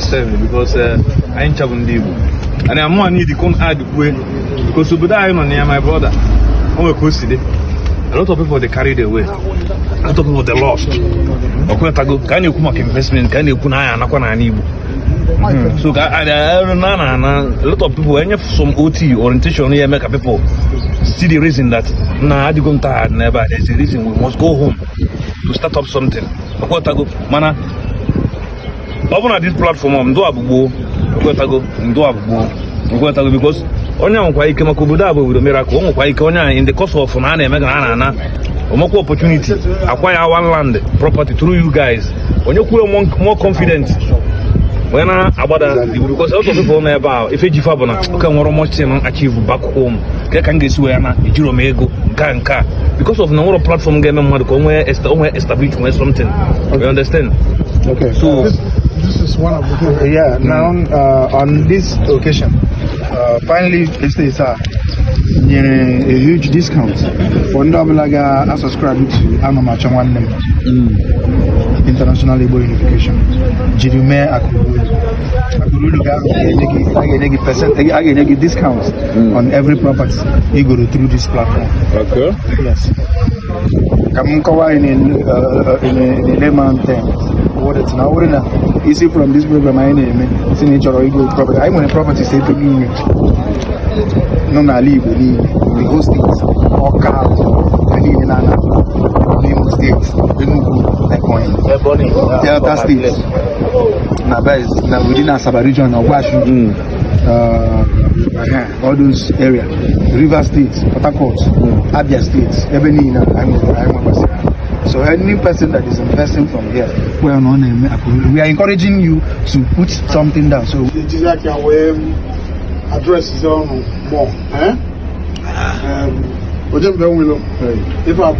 extent because I ain't chabun Igbo. And I'm more need to come add way because I know near my brother. A lot of people they carried away. A lot of people they lost. Can you come investment? Can you put an Igbo? So a lot of people when you have some OT orientation here make people see the reason that never there's a reason we must go home to start up something. Mana open at this platform because miracle in the course of opportunity acquire one land property through you guys when you feel more confident when about because a lot of people know about if you can much achieve back home they can get because of no platform game establish something. You understand? Okay, so this is one of the things. Yeah, now on this occasion, finally, it's a huge discount for Ndabulaga subscribing to ACHO NWANNE'N International Igbo Unification. I get discounts on every property you go through this platform. Okay. Yes. Come in a layman terms. What it's now easy from this program. My name is signature or Igbo property. I want a property say to me. No, na live the host states or cars. I need an name states. Delta states. Now within Asaba region or Washu. All those areas, River States, Port Harcourt, Abia States, Ebony, so any person that is investing from here, we are encouraging you to put something down. So address is on more. If I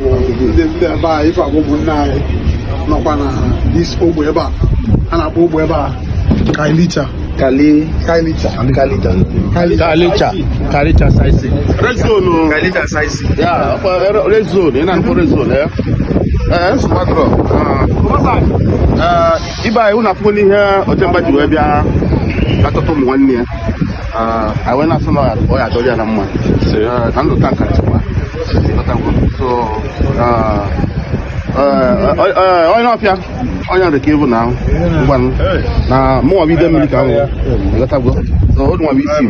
this Kailicha Saisi. Red zone. Kailicha Saisi. Yeah, red zone. In an red zone. Iba una puli here otemba juwebia katoto mwanne. I went out somewhere boy adoja na mwa. Nando tanka chwa. So I the cable now. One now more with them. So what do we see?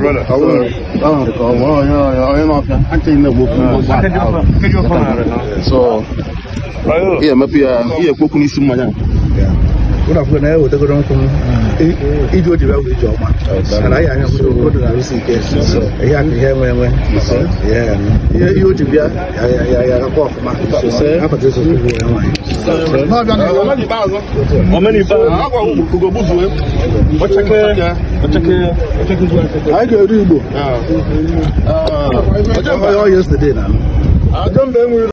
So yeah, maybe here cooking is someone. What I've got now, what they're going to do, job. And I am so good at this case. So I have to hear when, yeah, you to be a cough. So after this is how many thousand? I go to yesterday now. I don't know.